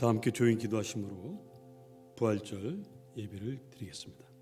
다 함께 조용히 기도하심으로 부활절 예배를 드리겠습니다.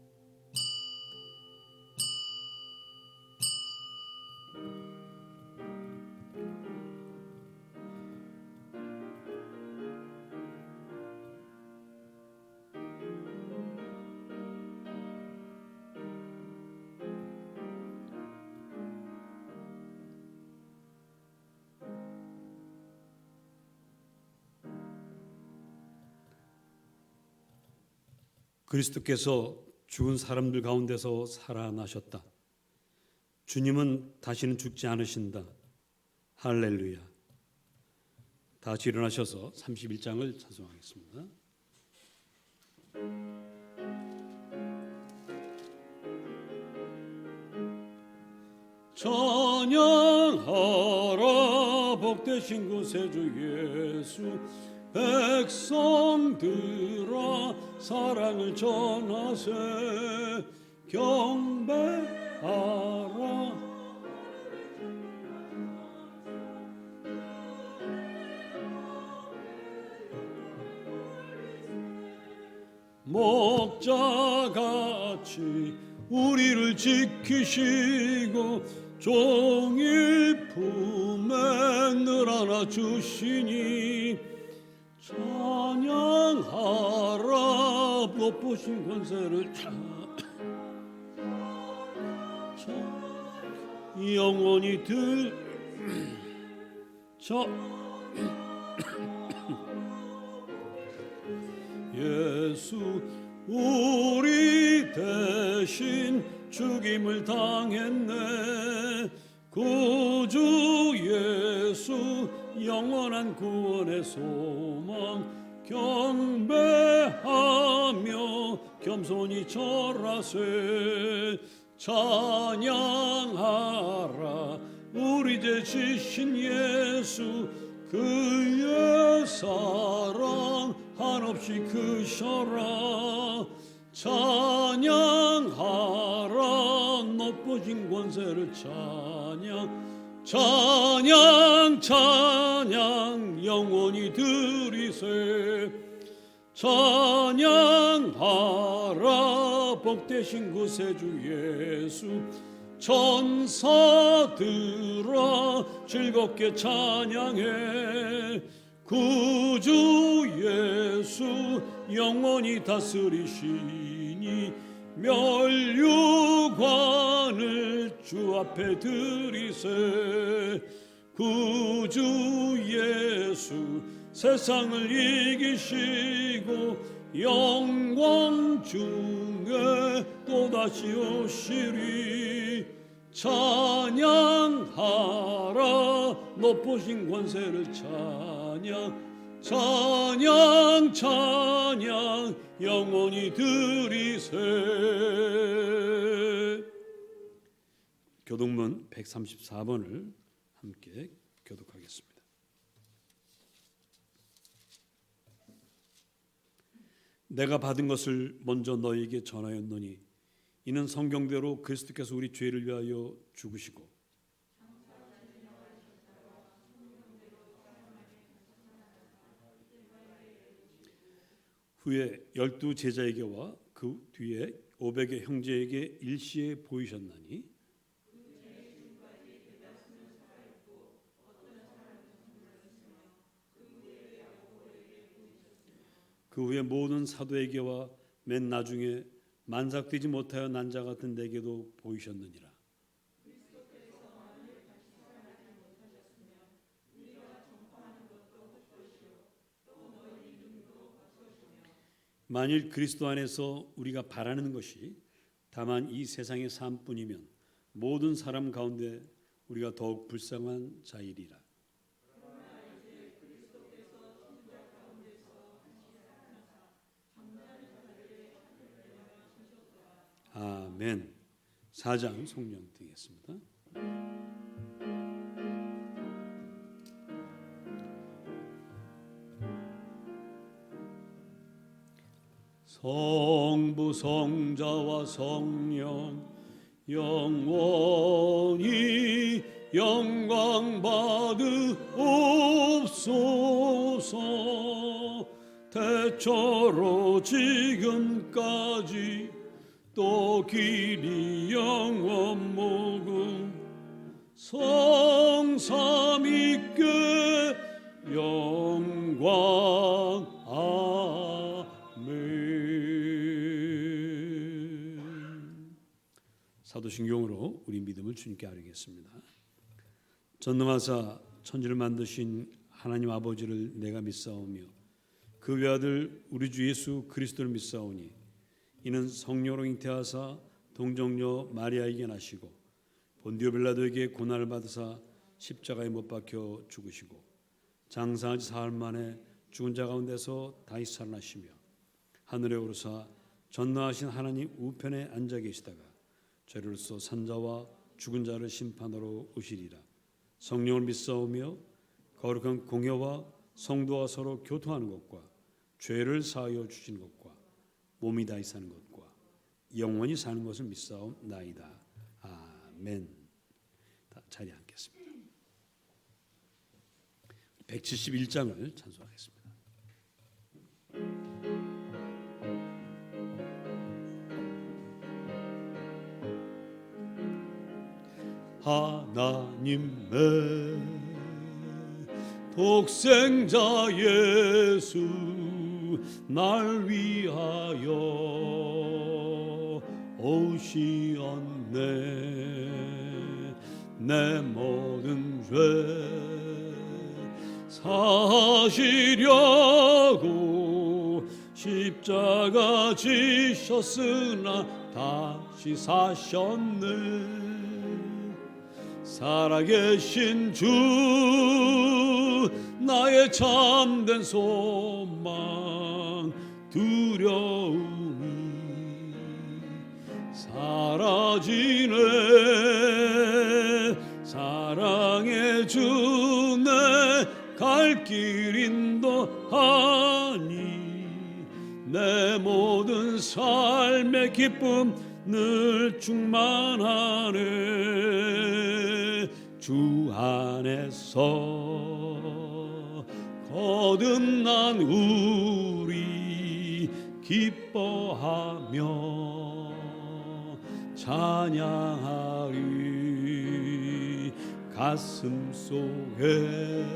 그리스도께서 죽은 사람들 가운데서 살아나셨다. 주님은 다시는 죽지 않으신다. 할렐루야. 다시 일어나셔서 31장을 찬송하겠습니다. 찬양하라 복되신 구세주 예수, 백성들아 사랑을 전하세. 경배하라 목자같이 우리를 지키시고 종일 품에 늘 안아주시니 찬양하라 높으신 권세를 영원히 예수 우리 대신 죽임을 당했네. 구주 예수 영원한 구원의 소망, 경배하며 겸손히 절하세. 찬양하라 우리 죄 지신 예수, 그의 사랑 한없이 크셔라. 찬양하라 높으신 권세를 찬양 영원히 드리세. 찬양하라 복되신 구세주 예수, 천사들아 즐겁게 찬양해. 구주 예수 영원히 다스리시니 멸류관을 주 앞에 드리세. 구주 예수 세상을 이기시고 영광 중에 또다시 오시리. 찬양하라 높으신 권세를 찬양 영원히 드리세. 교독문 134번을 함께 교독하겠습니다. 내가 받은 것을 먼저 너희에게 전하였노니 이는 성경대로 그리스도께서 우리 죄를 위하여 죽으시고 후에 12 제자에게와 그 뒤에 500의 형제에게 일시에 보이셨나니 그 후에 모든 사도에게와 맨 나중에 만삭되지 못하여 난 자 같은 내게도 보이셨느니라. 만일 그리스도 안에서 우리가 바라는 것이 다만 이 세상의 삶뿐이면 모든 사람 가운데 우리가 더욱 불쌍한 자이리라. 아멘. 4장 성령 드리겠습니다. 성부 성자와 성령 영원히 영광 받으옵소서. 태초로 지금까지 또 길이 영원 무궁 성삼위께 영광. 아멘. 사도신경으로 우리 믿음을 주님께 아뢰겠습니다. 전능하사 천지를 만드신 하나님 아버지를 내가 믿사오며 그 외아들 우리 주 예수 그리스도를 믿사오니 이는 성령으로 잉태하사 동정녀 마리아에게 나시고 본디오 빌라도에게 고난을 받으사 십자가에 못 박혀 죽으시고 장사하지 사흘 만에 죽은 자 가운데서 다시 살아나시며 하늘에 오르사 전능하신 하나님 우편에 앉아 계시다가 죄로서 산자와 죽은 자를 심판하러 오시리라. 성령을 믿사오며 거룩한 공회와 성도와 서로 교통하는 것과 죄를 사하여 주시는 것과 몸이 다시 사는 것과 영원히 사는 것을 믿사옵나이다. 아멘. 자리에 앉겠습니다. 171장을 찬송하겠습니다. 하나님의 독생자 예수 날 위하여 오시었네. 내 모든 죄 사시려고 십자가 지셨으나 다시 사셨네. 살아계신 주 나의 참된 소망 두려움이 사라지네. 사랑의 주 내 갈 길 인도하니 내 모든 삶의 기쁨 늘 충만하네. 주 안에서 거듭난 우리 기뻐하며 찬양하리. 가슴 속에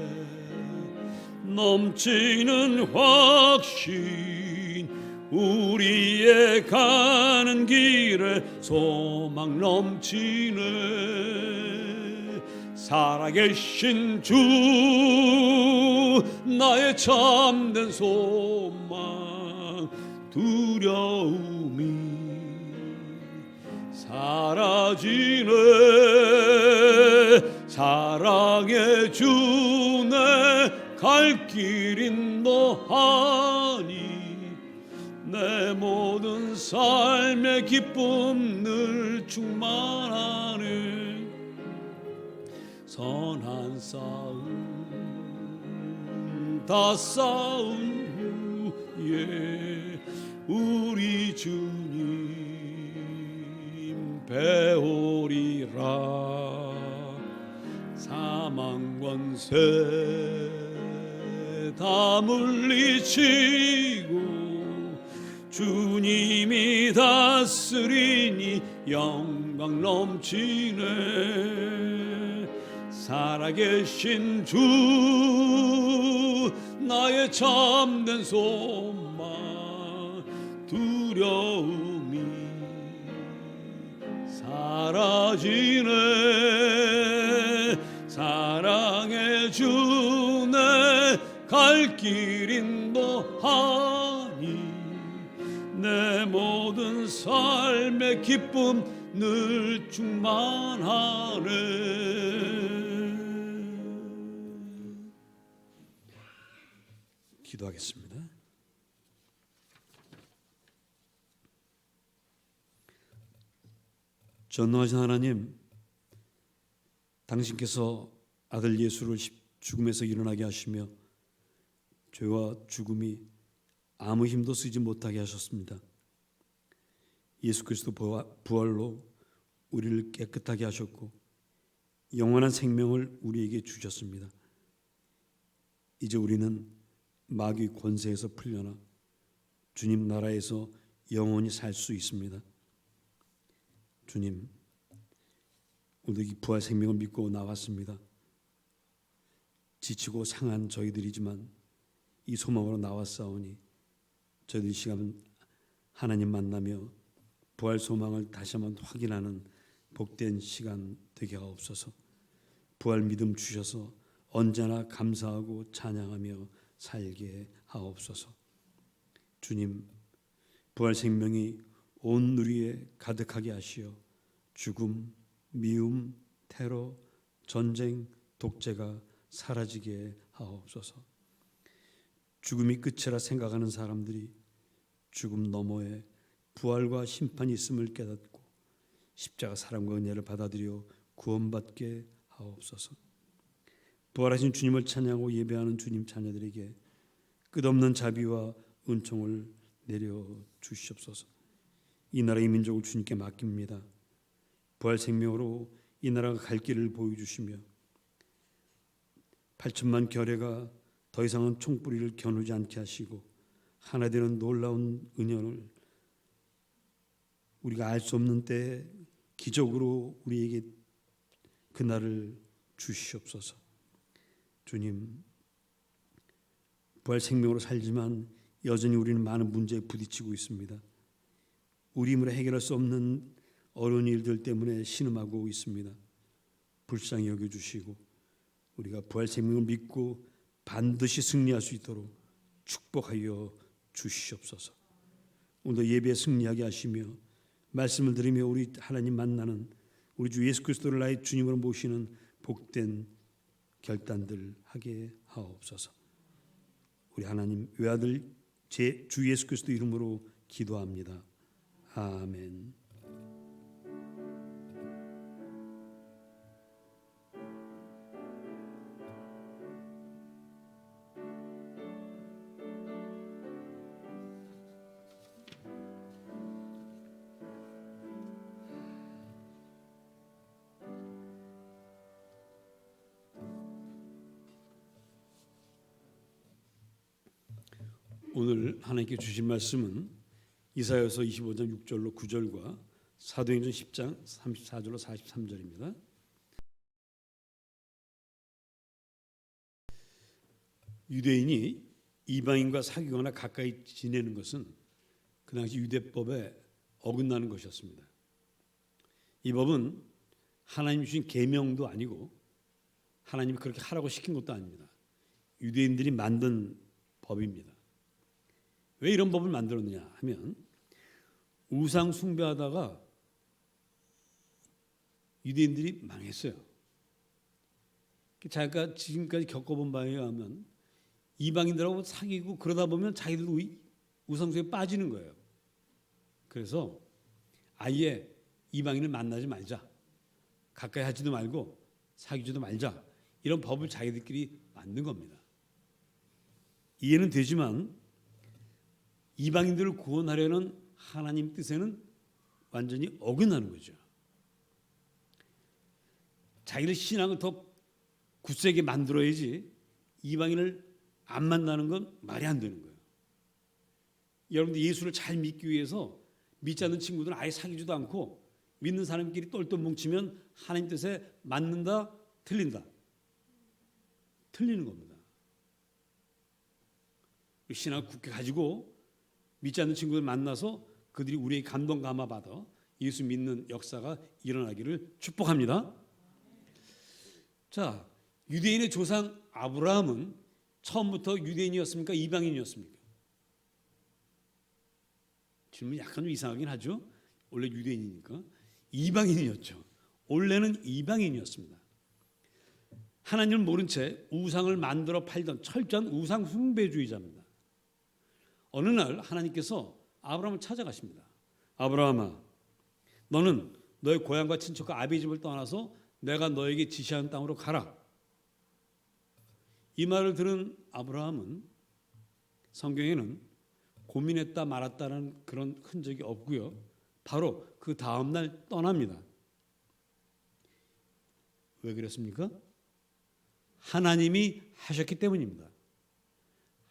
넘치는 확신 우리의 가는 길에 소망 넘치네. 살아계신 주 나의 참된 소망 두려움이 사라지네. 사랑의 주 내 갈 길 인도하니 내 모든 삶의 기쁨 늘 충만하네. 선한 싸움 다 싸운 후에 우리 주님 배우리라. 사망 권세 다 물리치고 주님이 다스리니 영광 넘치네. 살아계신 주 나의 참된 소망 두려움이 사라지네. 사랑의 주 내 갈 길 인도하니 내 모든 삶의 기쁨 늘 충만하네. 기도하겠습니다. 전능하신 하나님, 당신께서 아들 예수를 죽음에서 일어나게 하시며 죄와 죽음이 아무 힘도 쓰지 못하게 하셨습니다. 예수 그리스도 부활로 우리를 깨끗하게 하셨고 영원한 생명을 우리에게 주셨습니다. 이제 우리는 마귀 권세에서 풀려나 주님 나라에서 영원히 살 수 있습니다. 주님, 오늘 이 부활 생명을 믿고 나왔습니다. 지치고 상한 저희들이지만 이 소망으로 나왔사오니 저희들 이 시간 하나님 만나며 부활 소망을 다시 한번 확인하는 복된 시간 되게 하옵소서. 부활 믿음 주셔서 언제나 감사하고 찬양하며 살게 하옵소서. 주님, 부활 생명이 온 누리에 가득하게 하시어 죽음, 미움, 테러, 전쟁, 독재가 사라지게 하옵소서. 죽음이 끝이라 생각하는 사람들이 죽음 너머에 부활과 심판이 있음을 깨닫고 십자가 사랑과 은혜를 받아들여 구원받게 하옵소서. 부활하신 주님을 찬양하고 예배하는 주님 자녀들에게 끝없는 자비와 은총을 내려 주시옵소서. 이 나라의 민족을 주님께 맡깁니다. 부활 생명으로 이 나라가 갈 길을 보여주시며 8천만 결례가 더 이상은 총뿌리를 겨누지 않게 하시고 하나 되는 놀라운 은연을 우리가 알 수 없는 때에 기적으로 우리에게 그날을 주시옵소서. 주님, 부활 생명으로 살지만 여전히 우리는 많은 문제에 부딪히고 있습니다. 우리 힘으로 해결할 수 없는 어려운 일들 때문에 신음하고 있습니다. 불쌍히 여겨주시고 우리가 부활 생명을 믿고 반드시 승리할 수 있도록 축복하여 주시옵소서. 오늘 예배에 승리하게 하시며 말씀을 들으며 우리 하나님 만나는 우리 주 예수 그리스도를 나의 주님으로 모시는 복된 결단들 하게 하옵소서. 우리 하나님 외아들 제 주 예수 그리스도 이름으로 기도합니다. 아멘. 오늘 하나님께 주신 말씀은 이사야서 25장 6절로 9절과 사도행전 10장 34절로 43절입니다. 유대인이 이방인과 사귀거나 가까이 지내는 것은 그 당시 유대법에 어긋나는 것이었습니다. 이 법은 하나님 주신 계명도 아니고 하나님이 그렇게 하라고 시킨 것도 아닙니다. 유대인들이 만든 법입니다. 왜 이런 법을 만들었느냐 하면 우상 숭배하다가 유대인들이 망했어요. 자기가 지금까지 겪어본 바에 의하면 이방인들하고 사귀고 그러다 보면 자기들도 우상 숭배에 빠지는 거예요. 그래서 아예 이방인을 만나지 말자, 가까이 하지도 말고 사귀지도 말자, 이런 법을 자기들끼리 만든 겁니다. 이해는 되지만 이방인들을 구원하려는 하나님 뜻에는 완전히 어긋나는 거죠. 자기들 신앙을 더 굳세게 만들어야지 이방인을 안 만나는 건 말이 안 되는 거예요. 여러분들 예수를 잘 믿기 위해서 믿지 않는 친구들은 아예 사귀지도 않고 믿는 사람끼리 똘똘 뭉치면 하나님 뜻에 맞는다, 틀린다. 틀리는 겁니다. 신앙을 굳게 가지고 믿지 않는 친구들 만나서 그들이 우리의 감동 감화 받아 예수 믿는 역사가 일어나기를 축복합니다. 자, 유대인의 조상 아브라함은 처음부터 유대인이었습니까? 이방인이었습니까? 질문이 약간 좀 이상하긴 하죠. 원래 유대인이니까. 이방인이었죠. 원래는 이방인이었습니다. 하나님을 모른 채 우상을 만들어 팔던 철저한 우상 숭배주의자입니다. 어느 날 하나님께서 아브라함을 찾아가십니다. 아브라함아, 너는 너의 고향과 친척과 아비 집을 떠나서 내가 너에게 지시하는 땅으로 가라. 이 말을 들은 아브라함은 성경에는 고민했다 말았다는 그런 흔적이 없고요. 바로 그 다음 날 떠납니다. 왜 그랬습니까? 하나님이 하셨기 때문입니다.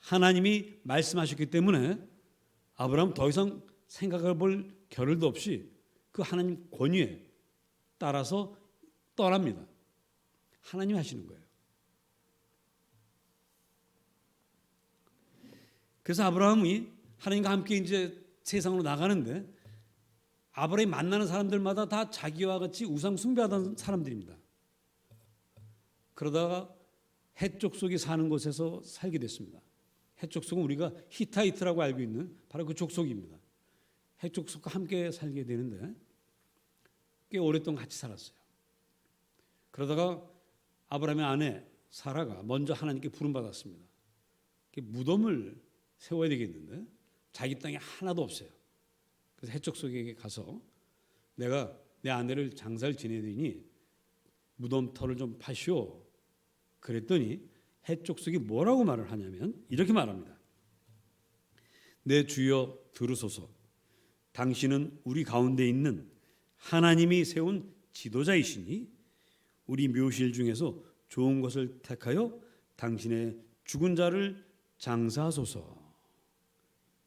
하나님이 말씀하셨기 때문에 아브라함은 더 이상 생각해 볼 겨를도 없이 그 하나님 권위에 따라서 떠납니다. 하나님이 하시는 거예요. 그래서 아브라함이 하나님과 함께 이제 세상으로 나가는데 아브라함이 만나는 사람들마다 다 자기와 같이 우상 숭배하던 사람들입니다. 그러다가 해쪽 속에 사는 곳에서 살게 됐습니다. 해쪽 속은 우리가 히타이트라고 알고 있는 바로 그 족속입니다. 해쪽 속과 함께 살게 되는데 꽤 오랫동안 같이 살았어요. 그러다가 아브라함의 아내 사라가 먼저 하나님께 부름받았습니다. 무덤을 세워야 되겠는데 자기 땅에 하나도 없어요. 그래서 해쪽 속에게 가서 내가 내 아내를 장사를 지내더니 무덤터를 좀 파시오. 그랬더니 해쪽 속이 뭐라고 말을 하냐면 이렇게 말합니다. 내 주여 들으소서. 당신은 우리 가운데 있는 하나님이 세운 지도자이시니 우리 묘실 중에서 좋은 것을 택하여 당신의 죽은 자를 장사하소서.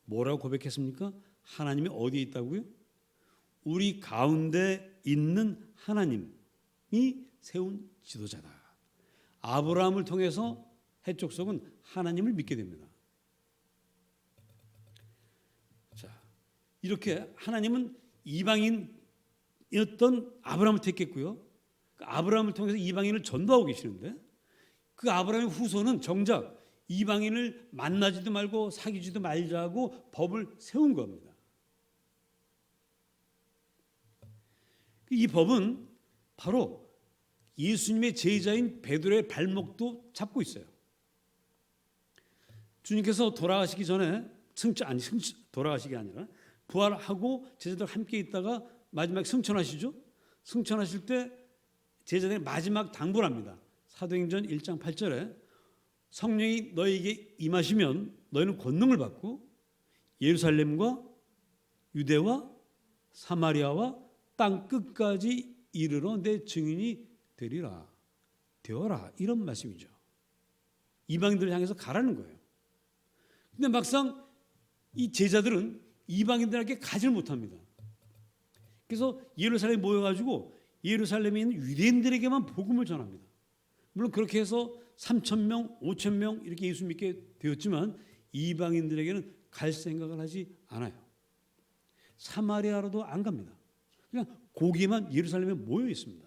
뭐라고 고백했습니까? 하나님이 어디에 있다고요? 우리 가운데 있는 하나님이 세운 지도자다. 아브라함을 통해서 해쪽 속은 하나님을 믿게 됩니다. 자, 이렇게 하나님은 이방인이었던 아브라함을 택했고요. 그 아브라함을 통해서 이방인을 전도하고 계시는데 그 아브라함의 후손은 정작 이방인을 만나지도 말고 사귀지도 말자고 법을 세운 겁니다. 이 법은 바로 예수님의 제자인 베드로의 발목도 잡고 있어요. 주님께서 돌아가시기 전에 돌아가시기 아니라 부활하고 제자들 함께 있다가 마지막에 승천하시죠. 승천하실 때 제자들이 마지막 당부를 합니다. 사도행전 1장 8절에 성령이 너에게 임하시면 너희는 권능을 받고 예루살렘과 유대와 사마리아와 땅 끝까지 이르러 내 증인이 되어라 이런 말씀이죠. 이방인들을 향해서 가라는 거예요. 근데 막상 이 제자들은 이방인들에게 가지를 못합니다. 그래서 예루살렘에 모여가지고 예루살렘에 있는 유대인들에게만 복음을 전합니다. 물론 그렇게 해서 3,000명, 5,000명 이렇게 예수 믿게 되었지만 이방인들에게는 갈 생각을 하지 않아요. 사마리아로도 안 갑니다. 그냥 거기에만 예루살렘에 모여 있습니다.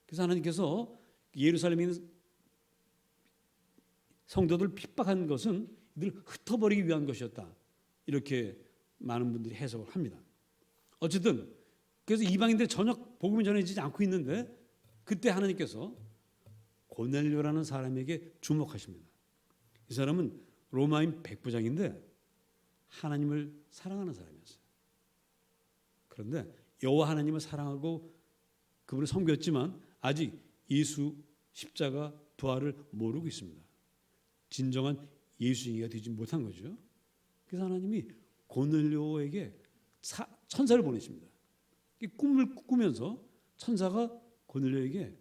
그래서 하나님께서 예루살렘에 있는 성도들을 핍박한 것은 이들을 흩어버리기 위한 것이었다. 이렇게 많은 분들이 해석을 합니다. 어쨌든 그래서 이방인들 전혀 복음이 전해지지 않고 있는데 그때 하나님께서 고넬료라는 사람에게 주목하십니다. 이 사람은 로마인 백부장인데 하나님을 사랑하는 사람이었어요. 그런데 여호와 하나님을 사랑하고 그분을 섬겼지만 아직 예수 십자가 부활을 모르고 있습니다. 진정한 예수인이가 되지 못한 거죠. 그래서 하나님이 고넬료에게 천사를 보내십니다. 꿈을 꾸면서 천사가 고넬료에게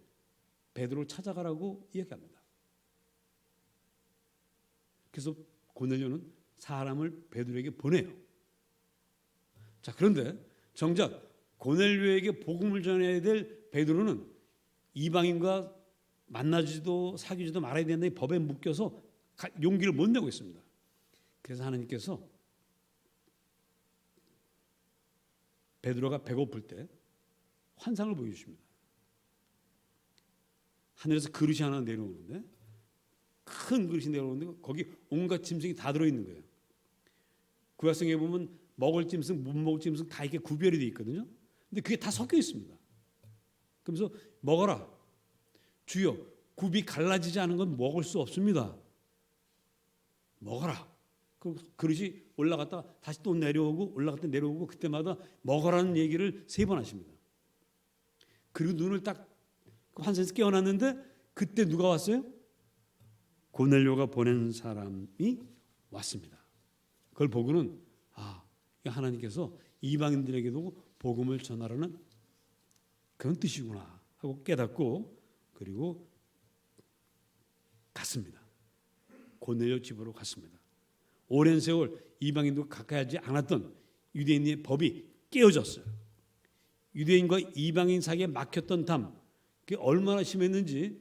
베드로를 찾아가라고 이야기합니다. 그래서 고넬료는 사람을 베드로에게 보내요. 자, 그런데 정작 고넬료에게 복음을 전해야 될 베드로는 이방인과 만나지도 사귀지도 말아야 된다 이 법에 묶여서 용기를 못 내고 있습니다. 그래서 하나님께서 베드로가 배고플 때 환상을 보여주십니다. 하늘에서 그릇이 하나 내려오는데 큰 그릇이 내려오는데 거기 온갖 짐승이 다 들어있는 거예요. 구약성에 보면 먹을 짐승, 못 먹을 짐승 다 이렇게 구별이 되어 있거든요. 근데 그게 다 섞여 있습니다. 그러면서 먹어라. 주여, 굽이 갈라지지 않은 건 먹을 수 없습니다. 먹어라. 그 그릇이 올라갔다가 다시 또 내려오고 올라갔다 내려오고 그때마다 먹으라는 얘기를 3번 하십니다. 그리고 눈을 딱 환상에서 깨어났는데 그때 누가 왔어요? 고넬료가 보낸 사람이 왔습니다. 그걸 보고는 하나님께서 이방인들에게도 복음을 전하라는 그런 뜻이구나 하고 깨닫고 그리고 갔습니다. 고넬료 집으로 갔습니다. 오랜 세월 이방인도 가까이 하지 않았던 유대인의 법이 깨어졌어요. 유대인과 이방인 사이에 막혔던 담, 그게 얼마나 심했는지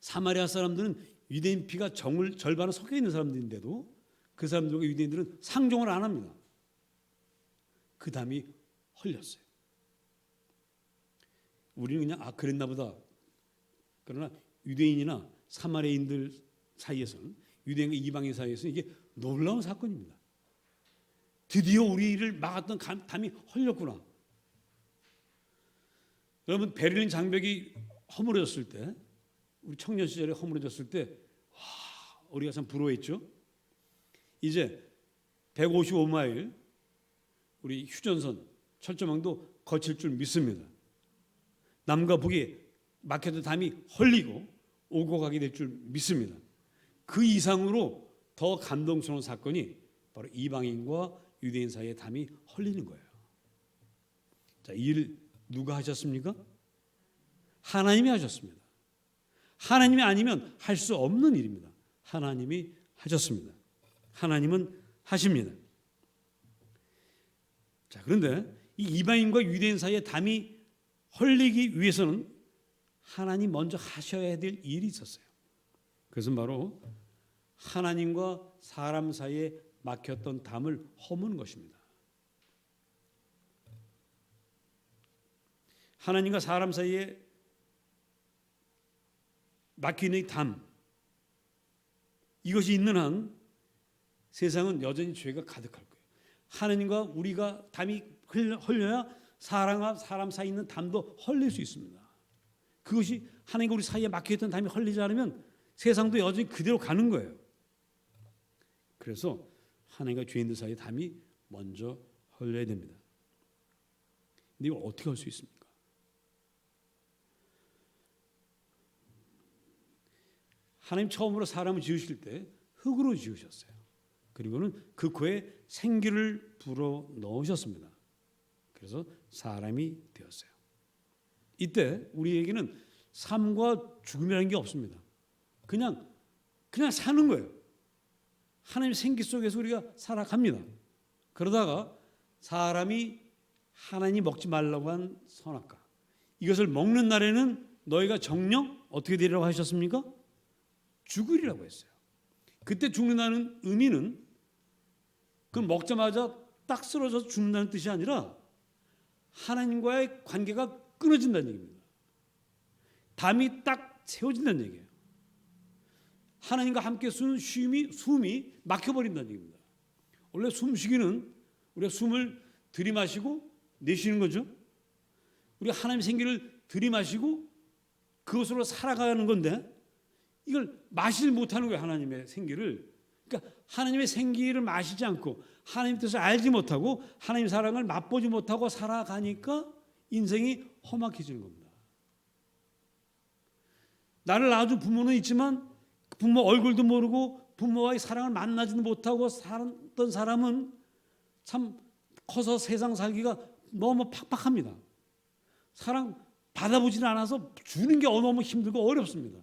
사마리아 사람들은 유대인 피가 절반은 섞여 있는 사람들인데도 그 사람들과 유대인들은 상종을 안 합니다. 그 담이 헐렸어요. 우리는 그냥 그랬나 보다. 그러나 유대인이나 사마리아인들 사이에서는, 유대인과 이방인 사이에서는 이게 놀라운 사건입니다. 드디어 우리를 막았던 담이 헐렸구나. 여러분, 베를린 장벽이 허물어졌을 때, 우리 청년 시절에 허물어졌을 때, 와, 우리가 참 부러워했죠. 이제 155마일 우리 휴전선 철조망도 거칠 줄 믿습니다. 남과 북이 막혔던 담이 헐리고 오고 가게 될 줄 믿습니다. 그 이상으로 더 감동스러운 사건이 바로 이방인과 유대인 사이의 담이 헐리는 거예요. 자, 이 일 누가 하셨습니까? 하나님이 하셨습니다. 하나님이 아니면 할 수 없는 일입니다. 하나님이 하셨습니다. 하나님은 하십니다. 자, 그런데 이 이방인과 유대인 사이의 담이 헐리기 위해서는 하나님 먼저 하셔야 될 일이 있었어요. 그것은 바로 하나님과 사람 사이에 막혔던 담을 허무는 것입니다. 하나님과 사람 사이에 막히는 담, 이것이 있는 한 세상은 여전히 죄가 가득할 거예요. 하나님과 우리가 담이 헐려야 사람과 사람 사이에 있는 담도 헐릴 수 있습니다. 그것이 하나님과 우리 사이에 막혀있던 담이 헐리지 않으면 세상도 여전히 그대로 가는 거예요. 그래서 하나님과 죄인들 사이에 담이 먼저 헐려야 됩니다. 근데 이걸 어떻게 할 수 있습니까? 하나님 처음으로 사람을 지으실 때 흙으로 지으셨어요. 그리고는 그 코에 생기를 불어 넣으셨습니다. 그래서 사람이 되었어요. 이때 우리에게는 삶과 죽음이라는 게 없습니다. 그냥 사는 거예요. 하나님 생기 속에서 우리가 살아갑니다. 그러다가 사람이 하나님 먹지 말라고 한 선악과, 이것을 먹는 날에는 너희가 정녕 어떻게 되리라고 하셨습니까? 죽으리라고 했어요. 그때 죽는다는 의미는 그 먹자마자 딱 쓰러져서 죽는다는 뜻이 아니라 하나님과의 관계가 끊어진다는 얘기입니다. 담이 딱 세워진다는 얘기예요. 하나님과 함께 숨 숨이 막혀버린다는 얘기입니다. 원래 숨쉬기는 우리가 숨을 들이마시고 내쉬는 거죠. 우리가 하나님의 생기를 들이마시고 그것으로 살아가는 건데 이걸 마시지 못하는 거예요. 하나님의 생기를. 그러니까 하나님의 생기를 마시지 않고 하나님 뜻을 알지 못하고 하나님 사랑을 맛보지 못하고 살아가니까 인생이 험악해지는 겁니다. 나를 낳아준 부모는 있지만 부모 얼굴도 모르고 부모와의 사랑을 만나지도 못하고 살았던 사람은 참 커서 세상 살기가 너무 팍팍합니다. 사랑 받아보지는 않아서 주는 게 너무 힘들고 어렵습니다.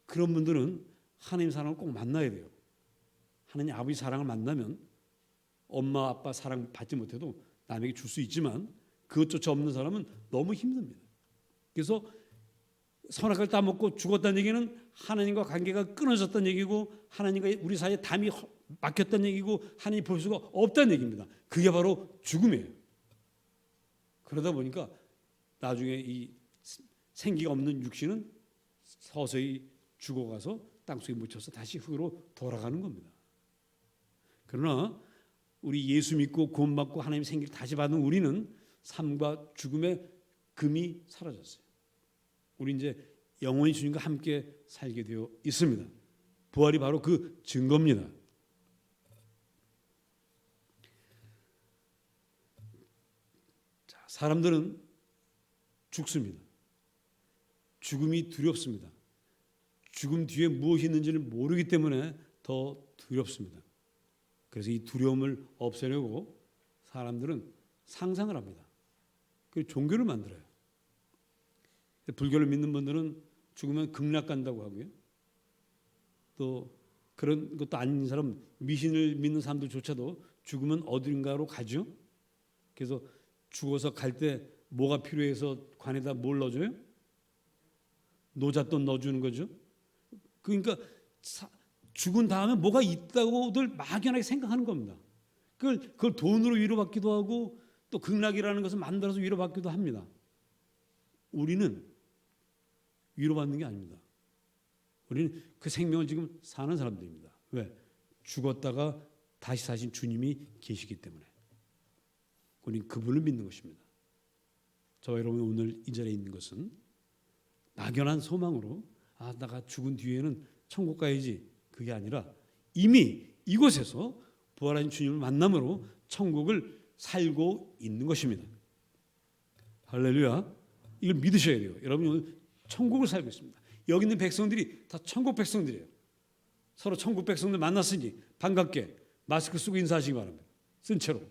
그런 분들은 하나님 사랑을 꼭 만나야 돼요. 하나님 아버지 사랑을 만나면 엄마 아빠 사랑 받지 못해도 남에게 줄 수 있지만 그것조차 없는 사람은 너무 힘듭니다. 그래서 선악과를 따먹고 죽었다는 얘기는 하나님과 관계가 끊어졌다는 얘기고 하나님과 우리 사이에 담이 막혔다는 얘기고 하나님 볼 수가 없다는 얘기입니다. 그게 바로 죽음이에요. 그러다 보니까 나중에 이 생기가 없는 육신은 서서히 죽어가서 땅속에 묻혀서 다시 흙으로 돌아가는 겁니다. 그러나 우리 예수 믿고 구원받고 하나님 생기를 다시 받은 우리는 삶과 죽음의 금이 사라졌어요. 우리 이제 영원히 주님과 함께 살게 되어 있습니다. 부활이 바로 그 증거입니다. 자, 사람들은 죽습니다. 죽음이 두렵습니다. 죽음 뒤에 무엇이 있는지를 모르기 때문에 더 두렵습니다. 그래서 이 두려움을 없애려고 사람들은 상상을 합니다. 그리고 종교를 만들어요. 불교를 믿는 분들은 죽으면 극락 간다고 하고요. 또 그런 것도 아닌 사람, 미신을 믿는 사람들조차도 죽으면 어딘가로 가죠. 그래서 죽어서 갈 때 뭐가 필요해서 관에다 뭘 넣어줘요? 노잣돈 넣어주는 거죠. 그러니까 죽은 다음에 뭐가 있다고들 막연하게 생각하는 겁니다. 그걸 돈으로 위로받기도 하고 또 극락이라는 것을 만들어서 위로받기도 합니다. 우리는 위로받는 게 아닙니다. 우리는 그 생명을 지금 사는 사람들입니다. 왜? 죽었다가 다시 사신 주님이 계시기 때문에. 우리는 그분을 믿는 것입니다. 저와 여러분이 오늘 이 자리에 있는 것은 막연한 소망으로 내가 죽은 뒤에는 천국 가야지, 그게 아니라 이미 이곳에서 부활하신 주님을 만남으로 천국을 살고 있는 것입니다. 할렐루야. 이걸 믿으셔야 돼요. 여러분이 오늘 천국을 살고 있습니다. 여기 있는 백성들이 다 천국 백성들이에요. 서로 천국 백성들 만났으니 반갑게 마스크 쓰고 인사하시기 바랍니다. 쓴 채로.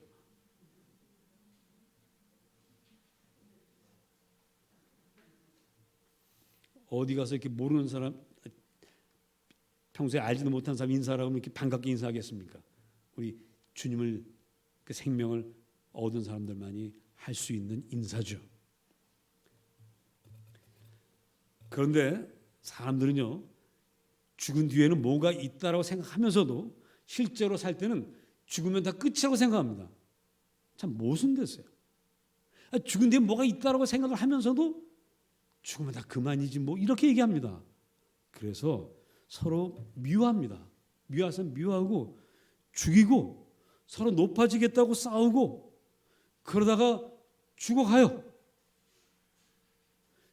어디 가서 이렇게 모르는 사람, 평소에 알지도 못한 사람 인사하라고 하면 이렇게 반갑게 인사하겠습니까? 우리 주님을, 그 생명을 얻은 사람들만이 할 수 있는 인사죠. 그런데 사람들은요, 죽은 뒤에는 뭐가 있다라고 생각하면서도 실제로 살 때는 죽으면 다 끝이라고 생각합니다. 참 모순됐어요. 죽은 뒤에 뭐가 있다라고 생각을 하면서도 죽으면 다 그만이지 뭐 이렇게 얘기합니다. 그래서 서로 미워합니다. 미워서 미워하고 죽이고 서로 높아지겠다고 싸우고 그러다가 죽어가요.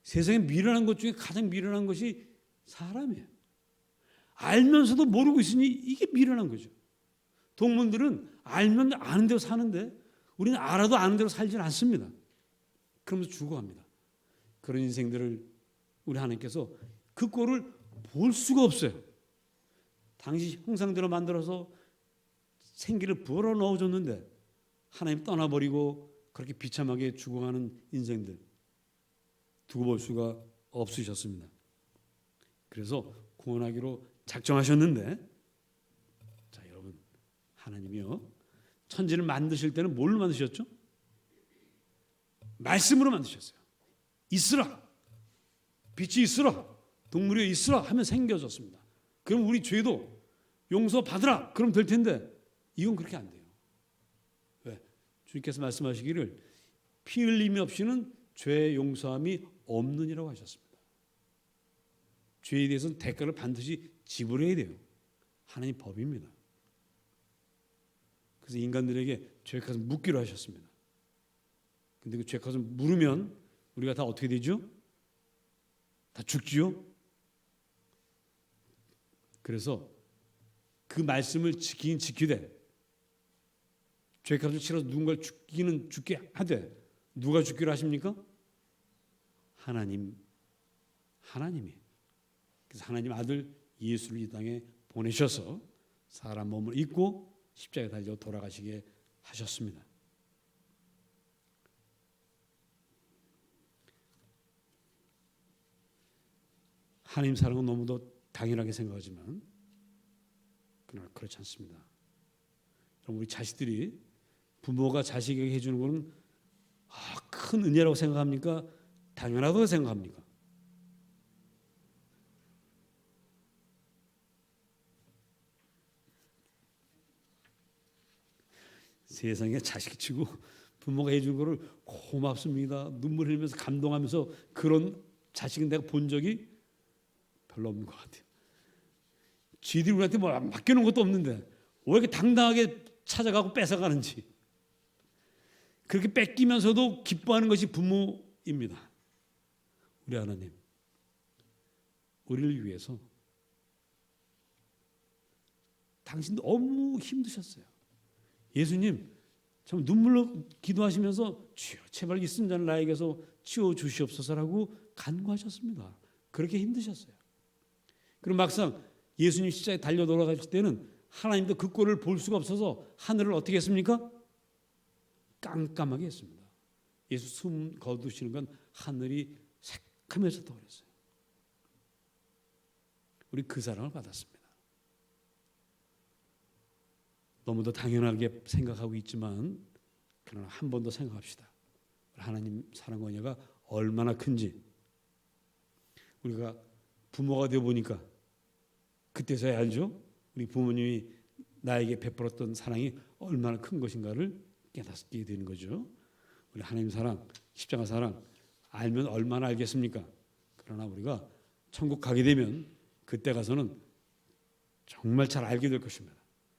세상에 미련한 것 중에 가장 미련한 것이 사람이에요. 알면서도 모르고 있으니 이게 미련한 거죠. 동물들은 알면 아는 대로 사는데 우리는 알아도 아는 대로 살지는 않습니다. 그러면서 죽어갑니다. 그런 인생들을 우리 하나님께서 그 꼴을 볼 수가 없어요. 당시 형상대로 만들어서 생기를 불어 넣어줬는데 하나님 떠나버리고 그렇게 비참하게 죽어가는 인생들 두고 볼 수가 없으셨습니다. 그래서 구원하기로 작정하셨는데, 자 여러분, 하나님이요 천지를 만드실 때는 뭘로 만드셨죠? 말씀으로 만드셨어요. 있으라, 빛이 있으라, 동물이 있으라 하면 생겨졌습니다. 그럼 우리 죄도 용서받으라 그럼 될 텐데 이건 그렇게 안 돼요. 왜? 주님께서 말씀하시기를 피 흘림이 없이는 죄 용서함이 없느니라고 하셨습니다. 죄에 대해서는 대가를 반드시 지불해야 돼요. 하나님 법입니다. 그래서 인간들에게 죄값을 묻기로 하셨습니다. 근데 그 죄값을 물으면 우리가 다 어떻게 되죠? 다 죽지요? 그래서 그 말씀을 지키긴 지키되 죄값을 치러서 누군가를 죽기는 죽게 하되 누가 죽기로 하십니까? 하나님이. 그래서 하나님 아들 예수를 이 땅에 보내셔서 사람 몸을 입고 십자가에 달려 돌아가시게 하셨습니다. 하나님 사랑은 너무도 당연하게 생각하지만 그러나 그렇지 않습니다. 그럼 우리 자식들이 부모가 자식에게 해주는 것은 큰 은혜라고 생각합니까? 당연하다고 생각합니까? 세상에 자식 치고 부모가 해준 거를 고맙습니다, 눈물 흘리면서 감동하면서 그런 자식은 내가 본 적이 별로 없는 것 같아요. 지들이 우리한테 뭐 맡겨놓은 것도 없는데 왜 이렇게 당당하게 찾아가고 뺏어가는지. 그렇게 뺏기면서도 기뻐하는 것이 부모입니다. 우리 하나님, 우리를 위해서 당신 너무 힘드셨어요. 예수님 참 눈물로 기도하시면서 주여 제발 이 쓴자는 나에게서 치워 주시옵소서라고 간구하셨습니다. 그렇게 힘드셨어요. 그럼 막상 예수님 십자가에 달려 돌아가실 때는 하나님도 그 꼴을 볼 수가 없어서 하늘을 어떻게 했습니까? 깜깜하게 했습니다. 예수 숨 거두시는 건 하늘이 새카매졌다고 그랬어요. 우리 그 사랑을 받았습니다. 너무도 당연하게 생각하고 있지만 그러나 한 번 더 생각합시다. 하나님 사랑과 은혜가 얼마나 큰지. 우리가 부모가 되어 보니까 그때서야 알죠. 우리 부모님이 나에게 베풀었던 사랑이 얼마나 큰 것인가를 깨닫게 되는 거죠. 우리 하나님 사랑, 십자가 사랑 알면 얼마나 알겠습니까? 그러나 우리가 천국 가게 되면 그때 가서는 정말 잘 알게 될 것입니다.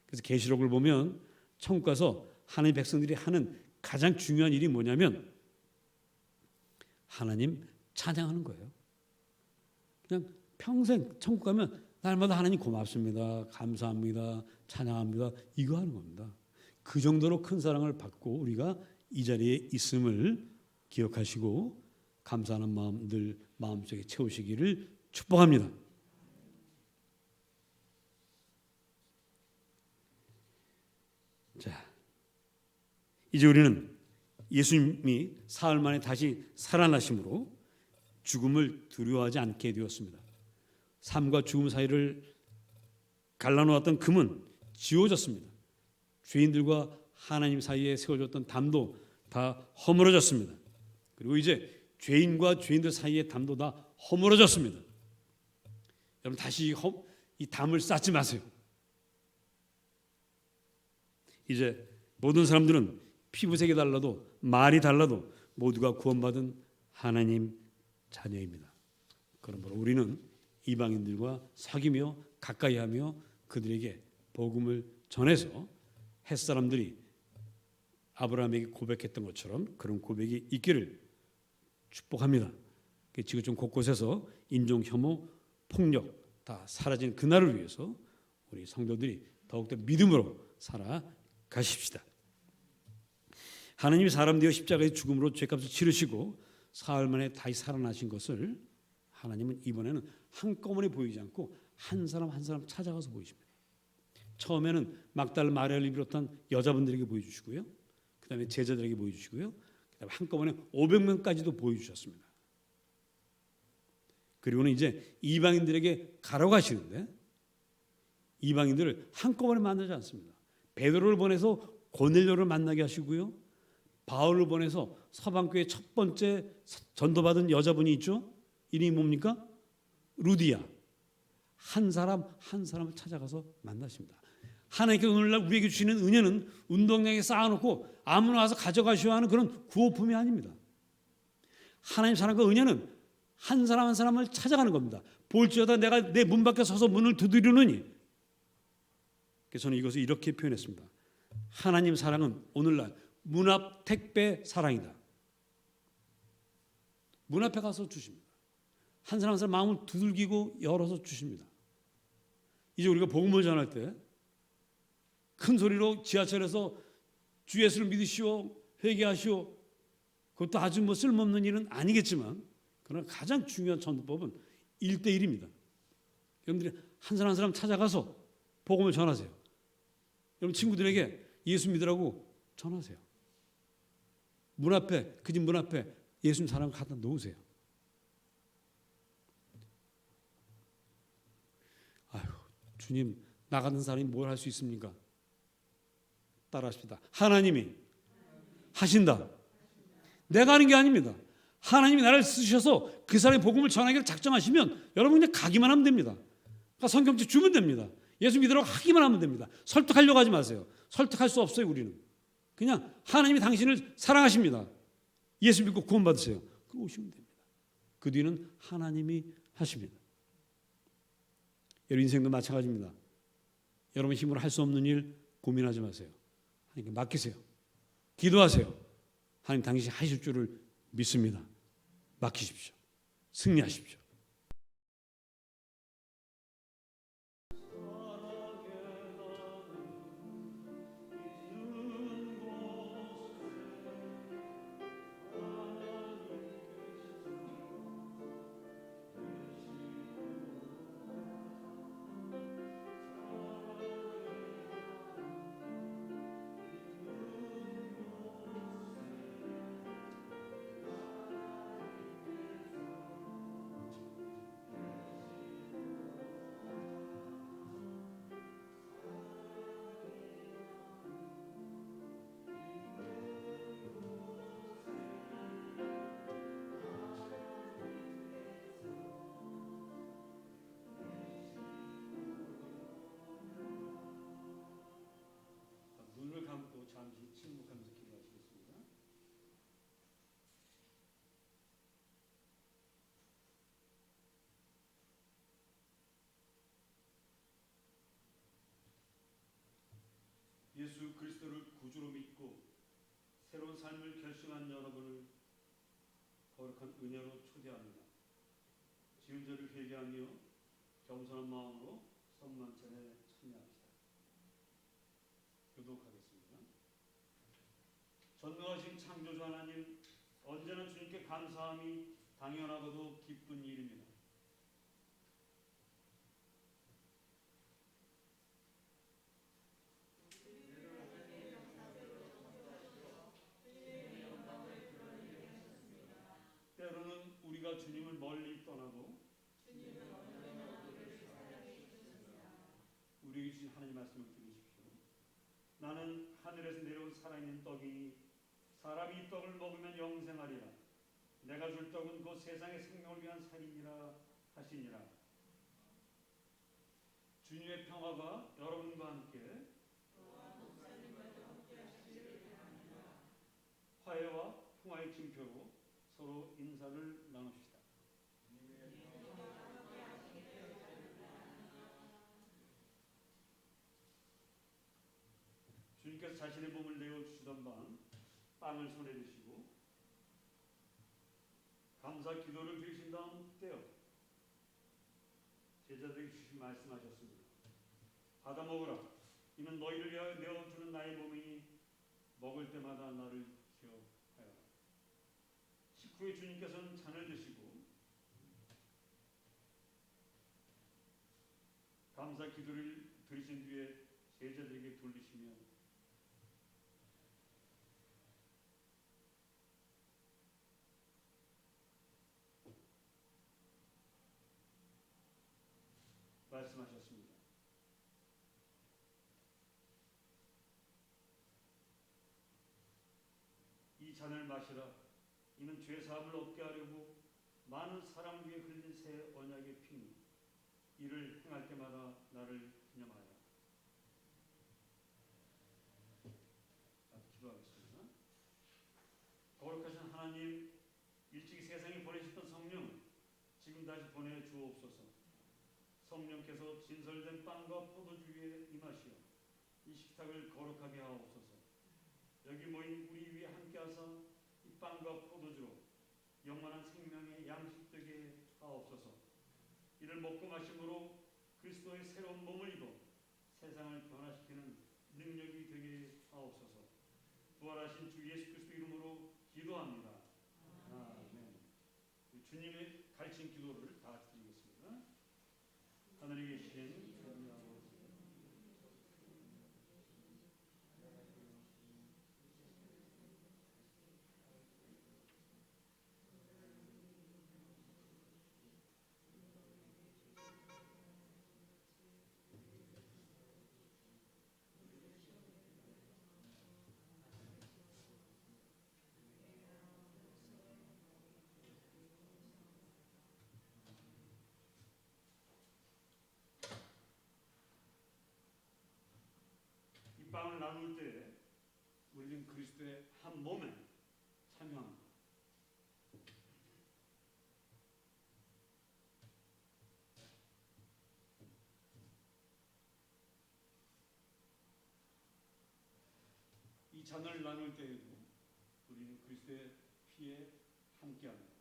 그래서 계시록을 보면 천국 가서 하나님 백성들이 하는 가장 중요한 일이 뭐냐면 하나님 찬양하는 거예요. 그냥 평생 천국 가면 날마다 하나님 고맙습니다, 감사합니다, 찬양합니다, 이거 하는 겁니다. 그 정도로 큰 사랑을 받고 우리가 이 자리에 있음을 기억하시고 감사하는 마음들 마음속에 채우시기를 축복합니다. 자, 이제 우리는 예수님이 사흘 만에 다시 살아나심으로 죽음을 두려워하지 않게 되었습니다. 삶과 죽음 사이를 갈라놓았던 금은 지워졌습니다. 죄인들과 하나님 사이에 세워졌던 담도 다 허물어졌습니다. 그리고 이제 죄인과 죄인들 사이의 담도 다 허물어졌습니다. 여러분 다시 이 담을 쌓지 마세요. 이제 모든 사람들은 피부색이 달라도 말이 달라도 모두가 구원받은 하나님 자녀입니다. 그러므로 우리는 이방인들과 사귀며 가까이하며 그들에게 복음을 전해서 햇사람들이 아브라함에게 고백했던 것처럼 그런 고백이 있기를 축복합니다. 지구촌 곳곳에서 인종 혐오, 폭력 다 사라진 그날을 위해서 우리 성도들이 더욱더 믿음으로 살아가십시다. 하나님이 사람 되어 십자가의 죽음으로 죄값을 치르시고 사흘 만에 다시 살아나신 것을 하나님은 이번에는 한꺼번에 보이지 않고 한 사람 한 사람 찾아가서 보이십니다. 처음에는 막달라 마리아를 비롯한 여자분들에게 보여주시고요. 그 다음에 제자들에게 보여주시고요. 그 다음에 한꺼번에 500명까지도 보여주셨습니다. 그리고는 이제 이방인들에게 가라고 하시는데 이방인들을 한꺼번에 만나지 않습니다. 베드로를 보내서 고넬료를 만나게 하시고요. 바울을 보내서 서방교회 첫 번째 전도받은 여자분이 있죠. 이름이 뭡니까? 루디아. 한 사람 한 사람을 찾아가서 만나십니다. 하나님께서 오늘날 우리에게 주시는 은혜는 운동장에 쌓아놓고 아무나 와서 가져가셔야 하는 그런 구호품이 아닙니다. 하나님 사랑과 은혜는 한 사람 한 사람을 찾아가는 겁니다. 볼지어다 내가 내 문 밖에 서서 문을 두드리느니. 그래서 저는 이것을 이렇게 표현했습니다. 하나님 사랑은 오늘날 문 앞 택배 사랑이다. 문 앞에 가서 주십니다. 한 사람 한 사람 마음을 두들기고 열어서 주십니다. 이제 우리가 복음을 전할 때 큰 소리로 지하철에서 주 예수를 믿으시오, 회개하시오. 그것도 아주 뭐 쓸모없는 일은 아니겠지만 그러나 가장 중요한 전도법은 1대1입니다. 여러분들이 한 사람 한 사람 찾아가서 복음을 전하세요. 여러분 친구들에게 예수 믿으라고 전하세요. 문 앞에 그 집 문 앞에 예수님 사랑 갖다 놓으세요. 아유 주님 나 같은 사람이 뭘 할 수 있습니까? 따라하십시다. 하나님이 하신다. 내가 하는 게 아닙니다. 하나님이 나를 쓰셔서 그 사람의 복음을 전하기를 작정하시면 여러분 그냥 가기만 하면 됩니다. 그러니까 성경책 주면 됩니다. 예수 믿으라고 하기만 하면 됩니다. 설득하려고 하지 마세요. 설득할 수 없어요. 우리는 그냥 하나님이 당신을 사랑하십니다. 예수 믿고 구원받으세요. 그럼 오시면 됩니다. 그 뒤는 하나님이 하십니다. 여러분 인생도 마찬가지입니다. 여러분 힘으로 할 수 없는 일 고민하지 마세요. 하나님께 맡기세요. 기도하세요. 하나님 당신이 하실 줄을 믿습니다. 맡기십시오. 승리하십시오. 예수 그리스도를 구주로 믿고 새로운 삶을 결심한 여러분을 거룩한 은혜로 초대합니다. 지은 죄를 회개하며 겸손한 마음으로 선만찬에 참여합시다. 교독하겠습니다. 전능하신 창조주 하나님, 언제나 주님께 감사함이 당연하고도 기쁜 일입니다. 때로는 우리가 주님을 멀리 떠나고 우리에게 주신 하나님 말씀을 들으십시오. 나는 하늘에서 내려온 살아있는 떡이니 사람이 이 떡을 먹으면 영생하리라. 내가 줄 떡은 곧 세상의 생명을 위한 살이니라 하시니라. 주님의 평화가 여러분과 함께 화해와 평화의 징표로 서로 인사를 나눕시다. 주님께서 자신의 몸을 내어주시던 방 빵을 손에 드시고 감사 기도를 드리신 다음 떼어 제자들에게 주신 말씀하셨습니다. 받아 먹으라. 이는 너희를 위하여 내어주는 나의 몸이니 먹을 때마다 나를 기억하여라. 식후에 주님께서는 잔을 드시고 감사 기도를 드리신 뒤에 제자들에게 돌리시며 말씀하셨습니다. 이 잔을 마시라. 이는 죄 사함을 얻게 하려고 많은 사람 위에 흘린 새 언약의 피니 이를 행할 때마다 나를 기념하여라. 기도하겠습니다. 거룩하신 하나님, 일찍이 세상에 보내셨던 성령 지금 다시 보내주옵소서. 성령께서 진설된 빵과 포도주 위에 임하시어 이 식탁을 거룩하게 하옵소서. 여기 모인 우리 위에 함께하사 이 빵과 포도주로 영원한 생명의 양식되게 하옵소서. 이를 먹고 마심으로 그리스도의 새로운 몸을 입어 세상을 변화시키는 능력이 되게 하옵소서. 부활하신 주 예수 그리스도 이름으로 기도합니다. 아멘. 주님의 가르친 기도를 다 같이 드리겠습니다. 하늘에 계신 하나님 아버지, 이 빵을 나눌 때 우리는 그리스도의 한 몸에 참여합니다. 이 잔을 나눌 때에도 우리는 그리스도의 피에 함께합니다.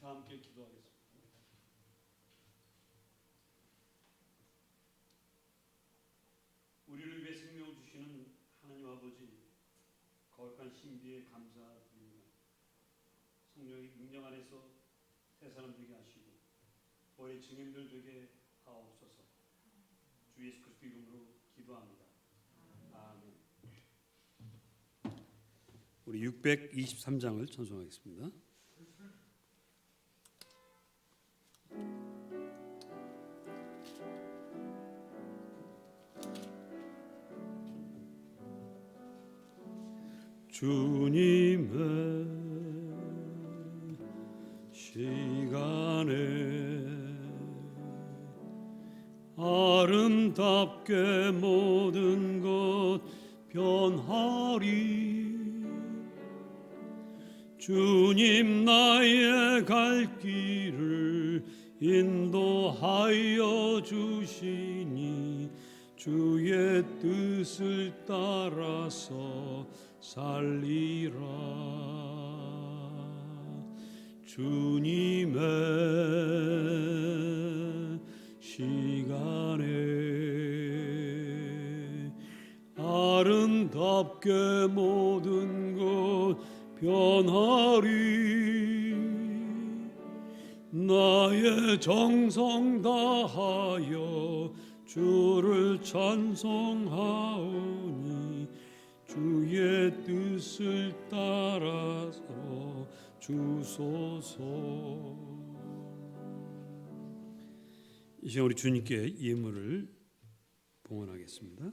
다 함께 기도하겠습니다. 우리를 위해 생명을 주시는 하나님 아버지, 거룩한 신비에 감사드립니다. 성령의 능력 안에서 새 사람 되게 하시고 너의 증인들 되게 하옵소서. 주 예수 그리스도 이름으로 기도합니다. 아멘. 우리 623장을 찬송하겠습니다. 주님의 시간에 아름답게 모든 것 변하리. 주님 나의 갈 길을 인도하여 주시니 주의 뜻을 따라서 살리라. 주님의 시간에 아름답게 모든 것 변하리. 나의 정성 다하여 주를 찬송하오니 주의 뜻을 따라서 주소서. 이 시간 우리 주님께 예물을 봉헌하겠습니다.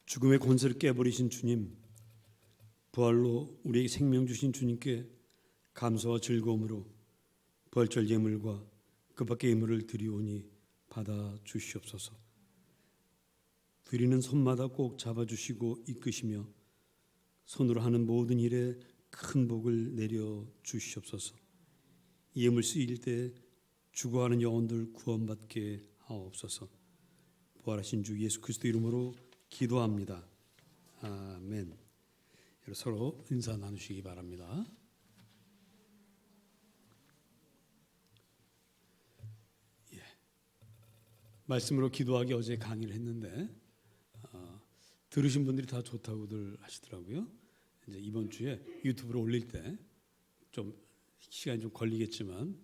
죽음의 권세를 깨버리신 주님, 부활로 우리에게 생명 주신 주님께 감사와 즐거움으로 부활절 예물과 그 밖의 예물을 드리오니 받아 주시옵소서. 드리는 손마다 꼭 잡아주시고 이끄시며 손으로 하는 모든 일에 큰 복을 내려 주시옵소서. 이 예물 쓰일 때 죽어가는 영혼들 구원받게 하옵소서. 부활하신 주 예수 그리스도 이름으로 기도합니다. 아멘. 서로 인사 나누시기 바랍니다. 말씀으로 기도하기 어제 강의를 했는데 들으신 분들이 다 좋다고들 하시더라고요. 이제 이번 주에 유튜브로 올릴 때 좀 시간이 좀 걸리겠지만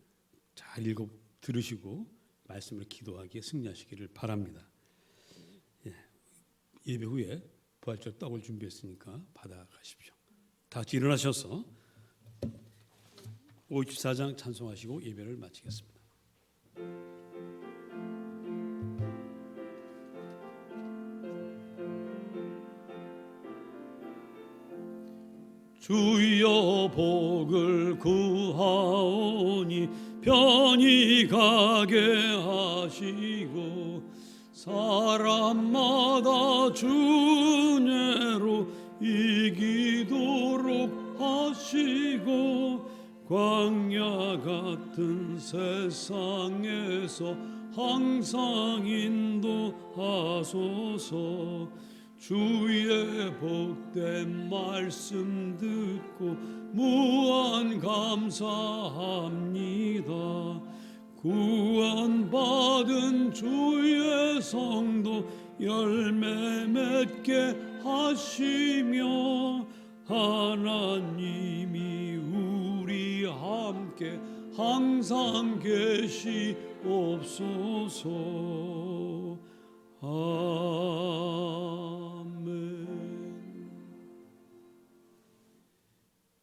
잘 읽어 들으시고 말씀으로 기도하기에 승리하시기를 바랍니다. 예배 후에 부활절 떡을 준비했으니까 받아가십시오. 다 같이 일어나셔서 54장 찬송하시고 예배를 마치겠습니다. 주여 복을 구하오니 편히 가게 하시고 사람마다 주내로 이기도록 하시고 광야 같은 세상에서 항상 인도하소서. 주의 복된 말씀 듣고 무한 감사합니다. 구원받은 주의 성도 열매 맺게 하시며 하나님이 우리 함께 항상 계시옵소서.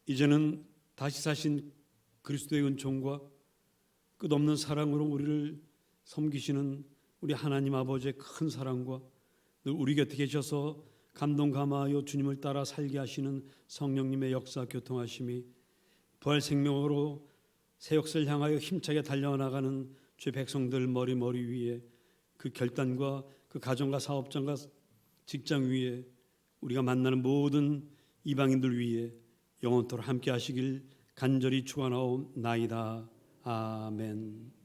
이제는 다시 사신 그리스도의 은총과 끝없는 사랑으로 우리를 섬기시는 우리 하나님 아버지의 큰 사랑과 늘 우리 곁에 계셔서 감동 감화하여 주님을 따라 살게 하시는 성령님의 역사 교통하심이 부활 생명으로 새 역사를 향하여 힘차게 달려나가는 주의 백성들 머리 위에 그 결단과 그 가정과 사업장과 직장 위에 우리가 만나는 모든 이방인들 위에 영원토록 함께 하시길 간절히 축원하옵나이다. 아멘.